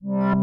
Hiya.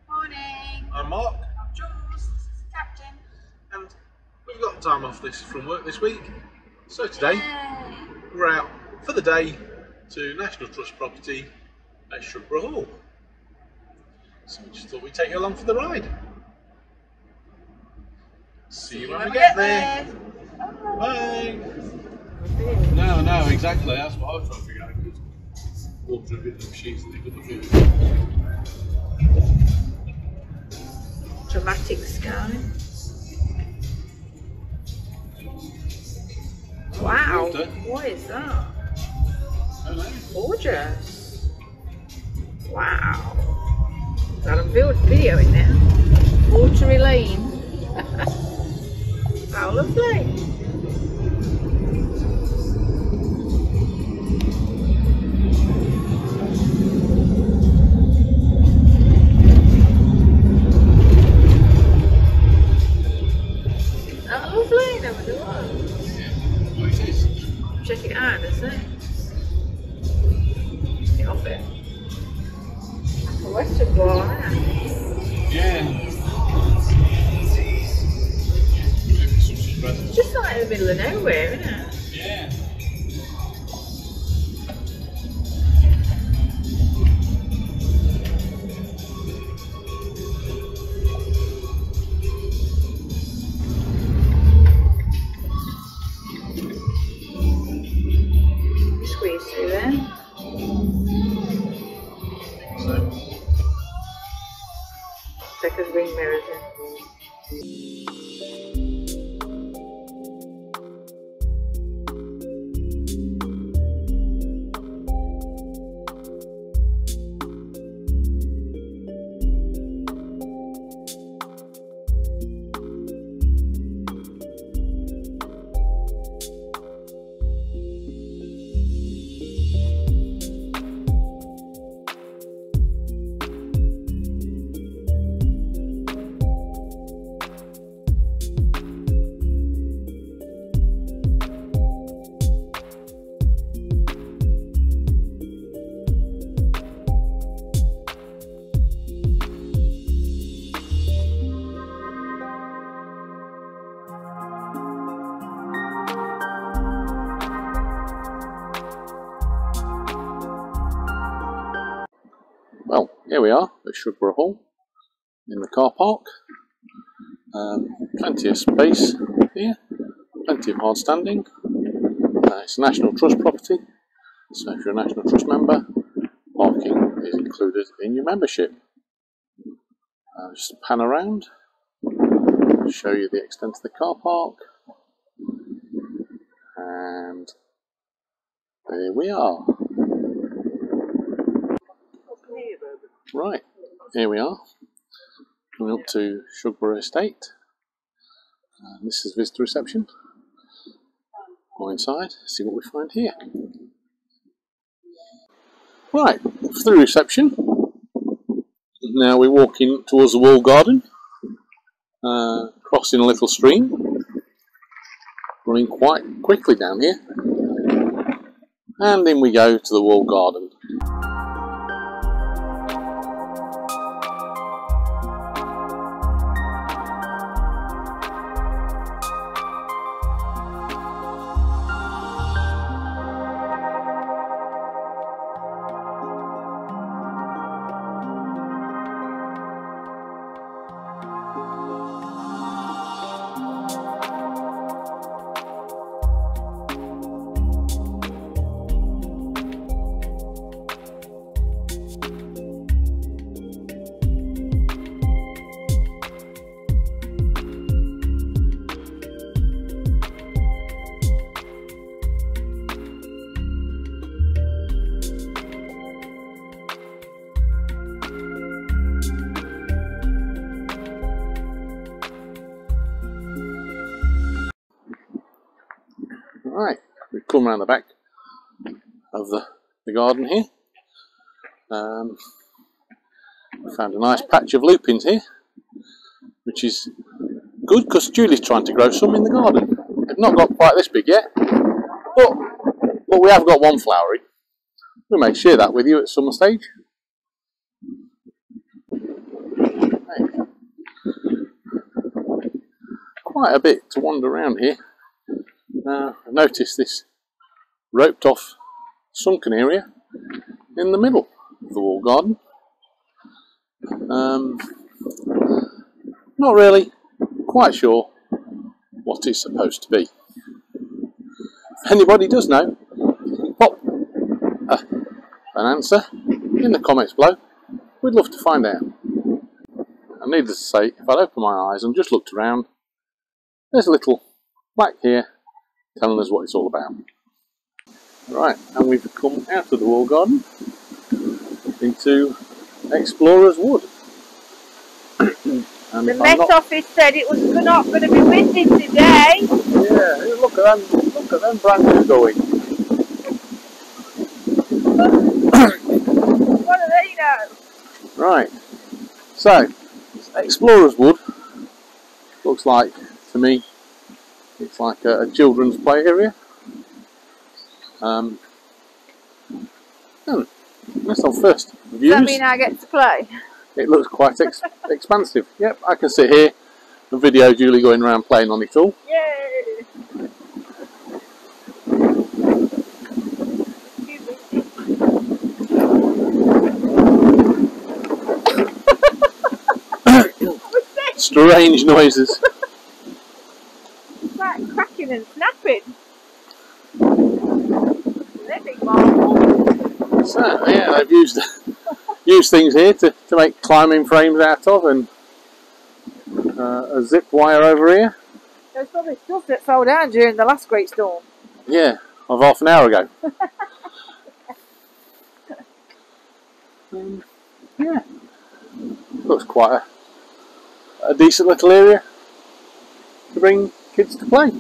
Morning. I'm Mark. I'm Jules. This is the captain. And we've got time off from work this week. So today Yay. we're out for the day to National Trust property at Shugborough Hall. So we just thought we'd take you along for the ride. See you when we get there. Bye. No, exactly. That's what I was trying to figure out. Water a bit of the machines that they couldn't fit. Dramatic sky. Wow, what is that? Gorgeous. Wow. Got a video in there. Watery Lane. How lovely. Check it out, isn't it? Get off it. That's a western wall, isn't it? Yeah. It's just like in the middle of nowhere, isn't it? Yeah. Through there. Take those ring mirrors in. Well, here we are at Shugborough Hall in the car park. Plenty of space here, plenty of hard standing. It's a National Trust property, so if you're a National Trust member, parking is included in your membership. Just pan around, show you the extent of the car park, and there we are. Right, here we are, coming up to Shugborough Estate. This is visitor reception. Go inside, see what we find here. Right, for the reception, now we're walking towards the wall garden, crossing a little stream, running quite quickly down here, and in we go to the wall garden. Right, we've come around the back of the garden here. We found a nice patch of lupins here, which is good because Julie's trying to grow some in the garden. They've not got quite this big yet, but we have got one flowering. We may share that with you at some stage. Quite a bit to wander around here. I noticed this roped off sunken area in the middle of the wall garden. Not really quite sure what it's supposed to be. If anybody does know, pop an answer in the comments below. We'd love to find out. And needless to say, if I'd open my eyes and just looked around, there's a little plaque here telling us what it's all about. Right, and we've come out of the wall garden into Explorer's Wood. And the Met Office said it was not going to be windy today. Yeah, look at them branches going. What do they know? Right, so Explorer's Wood looks like, to me, it's like a children's play area. That's our first views. Does that mean I get to play? It looks quite expansive. Yep, I can sit here and video Julie going around playing on it all. Yay! Strange noises. It's like cracking and snapping. They're big marbles. So, yeah, they've used things here to make climbing frames out of, and a zip wire over here. There's probably stuff that fell down during the last great storm. Yeah, of half an hour ago. Yeah, looks quite a decent little area to bring kids to play.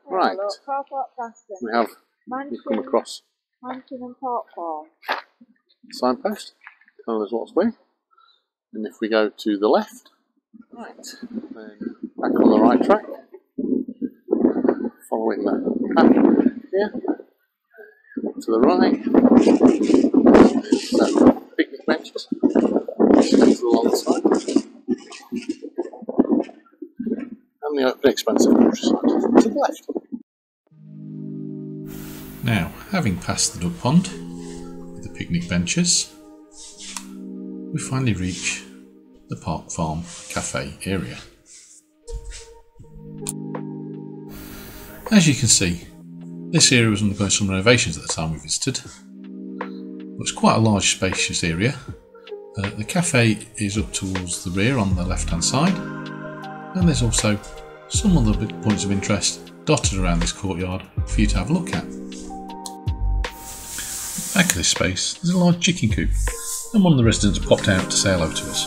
Right, we've come across Mansion and Park Farm. signpost telling us what's where. And if we go to the left, right, then back on the right track, following the path here, to the right, so picnic benches, to the long side, and the open expanse of countryside to the left. Now, having passed the duck pond with the picnic benches, we finally reach the Park Farm Cafe area. As you can see, this area was undergoing some renovations at the time we visited. It's quite a large, spacious area. The cafe is up towards the rear on the left hand side, and there's also some other big points of interest dotted around this courtyard for you to have a look at. Back of this space, there's a large chicken coop, and one of the residents popped out to say hello to us.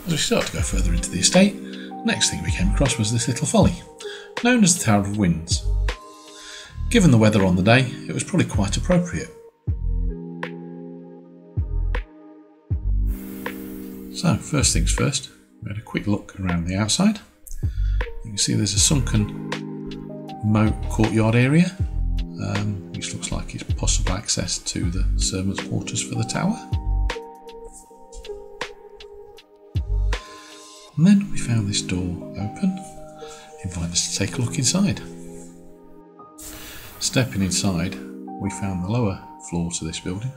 As we started to go further into the estate, the next thing we came across was this little folly, known as the Tower of Winds. Given the weather on the day, it was probably quite appropriate. So, first things first, we had a quick look around the outside. You can see there's a sunken moat courtyard area, which looks like it's possible access to the servants' quarters for the tower. And then we found this door open, invite us to take a look inside. Stepping inside, we found the lower floor to this building,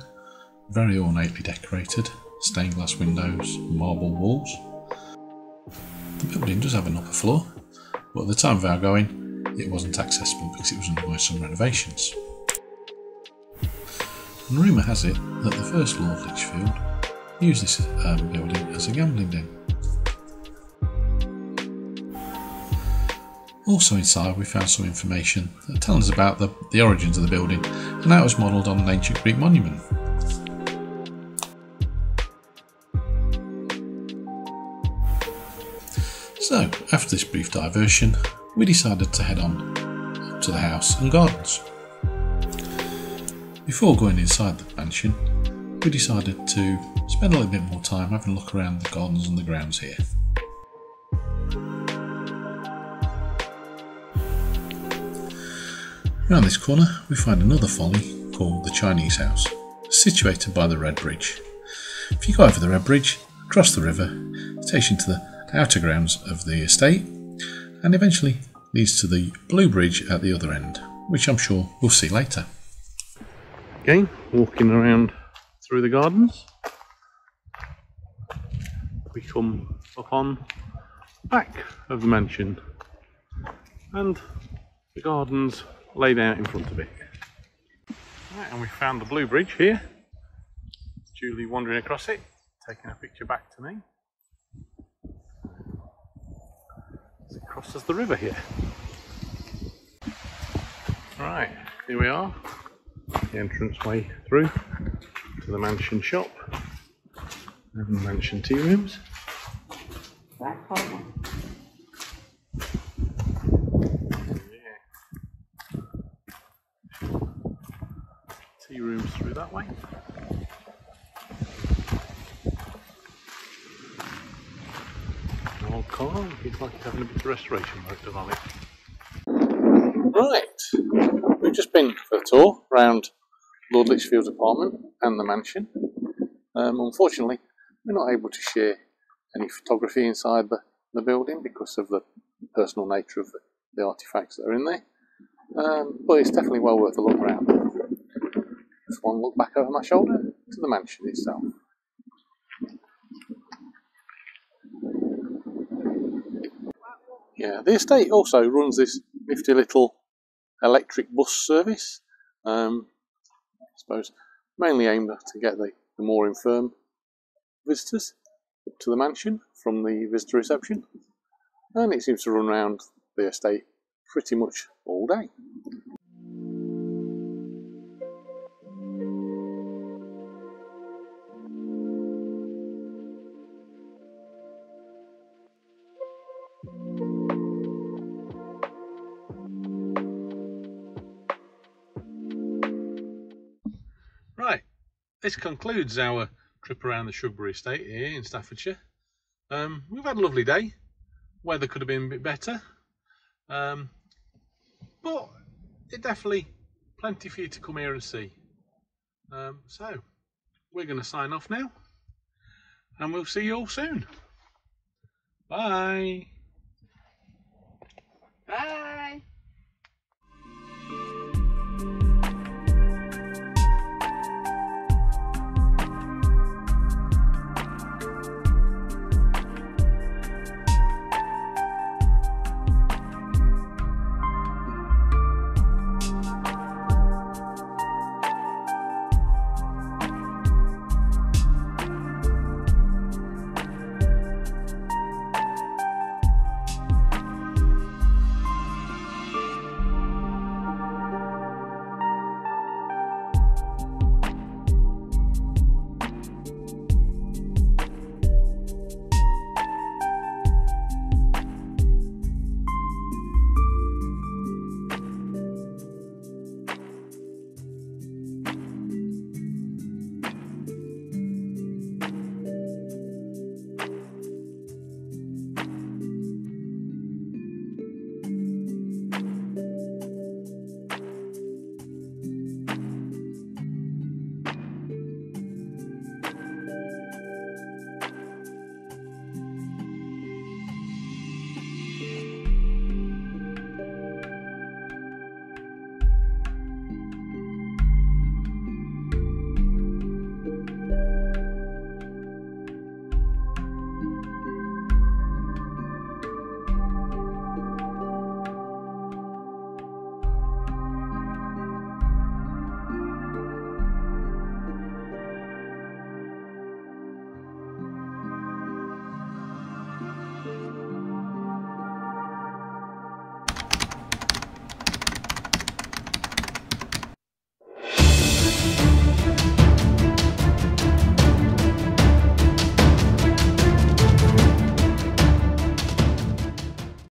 very ornately decorated, stained glass windows, marble walls. The building does have an upper floor, but at the time of our going, it wasn't accessible because it was undergoing some renovations. And rumour has it that the first Lord Litchfield used this building as a gambling den. Also inside we found some information that tells us about the origins of the building and how it was modelled on an ancient Greek monument. So, after this brief diversion, we decided to head on to the house and gardens. Before going inside the mansion, we decided to spend a little bit more time having a look around the gardens and the grounds here. Around this corner we find another folly called the Chinese House, situated by the Red Bridge. If you go over the Red Bridge, across the river, it takes you to the outer grounds of the estate and eventually leads to the Blue Bridge at the other end, which I'm sure we'll see later. Again, walking around through the gardens, we come upon the back of the mansion and the gardens laid out in front of it. Right, and we found the Blue Bridge here. Julie wandering across it, taking a picture back to me. It crosses the river here. Right, here we are, the entrance way through to the mansion shop and the mansion tea rooms. Tea rooms through that way. An old car, looks like it's having a bit of restoration work done on it. Right, we've just been for a tour around Lord Litchfield's apartment and the mansion. Unfortunately, we're not able to share any photography inside the building because of the personal nature of the artefacts that are in there. But it's definitely well worth a look around. Just one look back over my shoulder to the mansion itself. Yeah, the estate also runs this nifty little electric bus service. I suppose mainly aimed to get the more infirm visitors up to the mansion from the visitor reception, and it seems to run around the estate pretty much all day. Right, this concludes our trip around the Shugborough estate here in Staffordshire. We've had a lovely day. Weather could have been a bit better, but it's definitely plenty for you to come here and see. So we're going to sign off now, and we'll see you all soon. Bye. Bye.